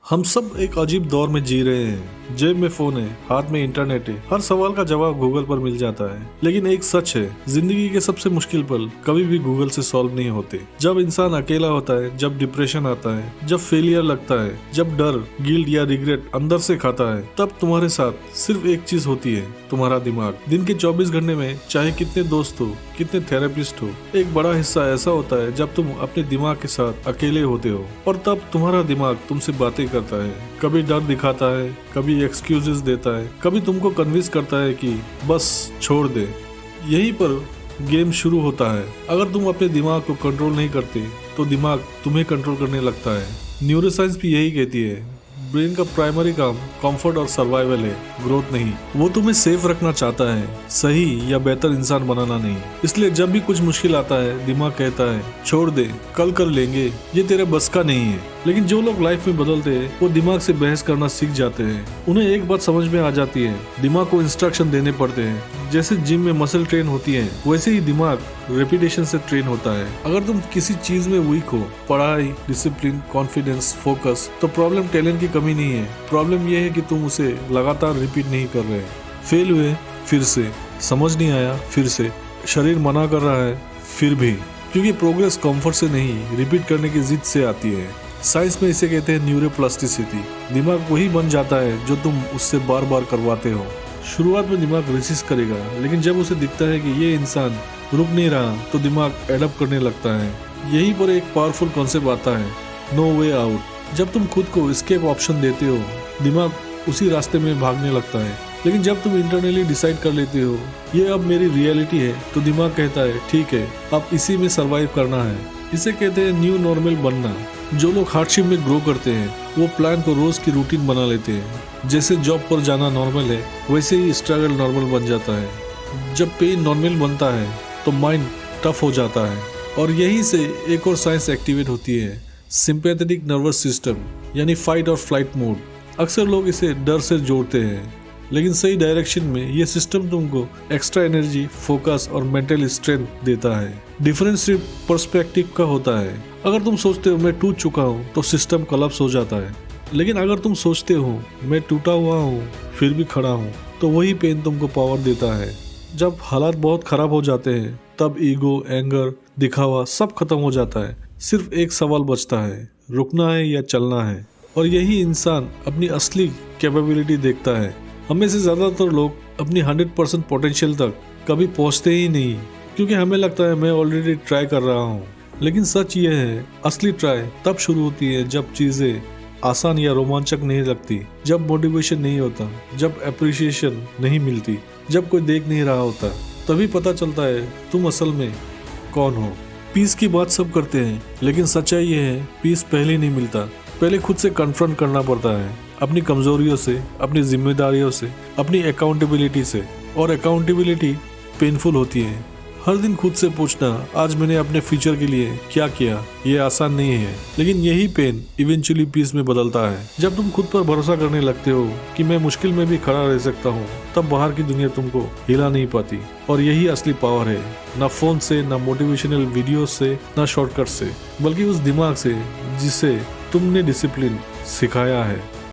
हम सब एक अजीब दौर में जी रहे हैं। जेब में फोन है, हाथ में इंटरनेट है, हर सवाल का जवाब गूगल पर मिल जाता है। लेकिन एक सच है, जिंदगी के सबसे मुश्किल पल कभी भी गूगल से सॉल्व नहीं होते। जब इंसान अकेला होता है, जब डिप्रेशन आता है, जब फेलियर लगता है, जब डर, गिल्ट या रिग्रेट अंदर से खाता है, तब तुम्हारे साथ सिर्फ एक चीज होती है, तुम्हारा दिमाग। दिन के 24 घंटे में चाहे कितने दोस्त हो, कितने थेरेपिस्ट हो, एक बड़ा हिस्सा ऐसा होता है जब तुम अपने दिमाग के साथ अकेले होते हो। और तब तुम्हारा दिमाग तुमसे बातें करता है, कभी डर दिखाता है, कभी एक्सक्यूजेस देता है, कभी तुमको कन्विंस करता है कि बस छोड़ दे। यहीं पर गेम शुरू होता है। अगर तुम अपने दिमाग को कंट्रोल नहीं करते तो दिमाग तुम्हें कंट्रोल करने लगता है। न्यूरोसाइंस भी यही कहती है, ब्रेन का प्राइमरी काम कंफर्ट और सर्वाइवल है, ग्रोथ नहीं। वो तुम्हें सेफ रखना चाहता है, सही या बेहतर इंसान बनाना नहीं। इसलिए जब भी कुछ मुश्किल आता है, दिमाग कहता है छोड़ दे, कल कर लेंगे, ये तेरे बस का नहीं है। लेकिन जो लोग लाइफ में बदलते हैं, वो दिमाग से बहस करना सीख जाते हैं। उन्हें एक बात समझ में आ जाती है, दिमाग को इंस्ट्रक्शन देने पड़ते हैं। जैसे जिम में मसल ट्रेन होती है, वैसे ही दिमाग रेपिटेशन से ट्रेन होता है। अगर तुम किसी चीज में वीक हो, पढ़ाई, डिसिप्लिन, कॉन्फिडेंस, फोकस, तो प्रॉब्लम टैलेंट की कमी नहीं है। प्रॉब्लम यह है कि तुम उसे लगातार रिपीट नहीं कर रहे। फेल हुए, फिर से, समझ नहीं आया, फिर से, शरीर मना कर रहा है, फिर भी। क्योंकि प्रोग्रेस कंफर्ट से नहीं, रिपीट करने की जिद से आती है। साइंस में इसे कहते हैं न्यूरोप्लास्टिसिटी। दिमाग वही बन जाता है जो तुम उससे बार बार करवाते हो। शुरुआत में दिमाग रेसिस्ट करेगा, लेकिन जब उसे दिखता है कि ये इंसान रुक नहीं रहा, तो दिमाग एडप्ट करने लगता है। यहीं पर एक पावरफुल कॉन्सेप्ट आता है, नो वे आउट। जब तुम खुद को एस्केप ऑप्शन देते हो, दिमाग उसी रास्ते में भागने लगता है। लेकिन जब तुम इंटरनली डिसाइड कर लेते हो, ये अब मेरी रियलिटी है, तो दिमाग कहता है ठीक है, अब इसी में सरवाइव करना है। इसे कहते हैं न्यू नॉर्मल बनना। जो लोग हार्डशिप में ग्रो करते हैं, वो प्लान को रोज की रूटीन बना लेते हैं। जैसे जॉब पर जाना नॉर्मल है, वैसे ही स्ट्रगल नॉर्मल बन जाता है। जब पेन नॉर्मल बनता है, तो माइंड टफ हो जाता है। और यहीं से एक और साइंस एक्टिवेट होती है, सिंपैथेटिक नर्वस सिस्टम, यानी फाइट और फ्लाइट मोड। अक्सर लोग इसे डर से जोड़ते हैं, लेकिन सही डायरेक्शन में ये सिस्टम तुमको एक्स्ट्रा एनर्जी, फोकस और मेंटल स्ट्रेंथ देता है। डिफरेंस सिर्फ पर्सपेक्टिव का होता है। अगर तुम सोचते हो मैं टूट चुका हूँ, तो सिस्टम कोलैप्स हो जाता है। लेकिन अगर तुम सोचते हो मैं टूटा हुआ हूँ, फिर भी खड़ा हूँ, तो वही पेन तुमको पावर देता है। जब हालात बहुत खराब हो जाते हैं, तब ईगो, एंगर, दिखावा सब खत्म हो जाता है। सिर्फ एक सवाल बचता है, रुकना है या चलना है। और यही इंसान अपनी असली कैपेबिलिटी देखता है। हमें से ज़्यादातर लोग अपनी 100% पोटेंशियल तक कभी पहुंचते ही नहीं, क्योंकि हमें लगता है मैं ऑलरेडी ट्राई कर रहा हूं। लेकिन सच ये है, असली ट्राई तब शुरू होती है जब चीज़ें आसान या रोमांचक नहीं लगती, जब मोटिवेशन नहीं होता, जब अप्रिसिएशन नहीं मिलती, जब कोई देख नहीं रहा होता। तभी पता चलता है तुम असल में कौन हो। पीस की बात सब करते हैं, लेकिन सच्चाई ये है, पीस पहले नहीं मिलता। पहले खुद से कन्फ्रंट करना पड़ता है, अपनी कमजोरियों से, अपनी जिम्मेदारियों से, अपनी अकाउंटेबिलिटी से। और अकाउंटेबिलिटी पेनफुल होती है। हर दिन खुद से पूछना, आज मैंने अपने फ्यूचर के लिए क्या किया, ये आसान नहीं है। लेकिन यही पेन इवेंचुअली पीस में बदलता है। जब तुम खुद पर भरोसा करने लगते हो कि मैं मुश्किल में भी खड़ा रह सकता हूँ, तब बाहर की दुनिया तुमको हिला नहीं पाती। और यही असली पावर है, ना फोन से, ना मोटिवेशनल वीडियो से, ना शॉर्टकट से, बल्कि उस दिमाग से जिसे तुमने डिसिप्लिन सिखाया है।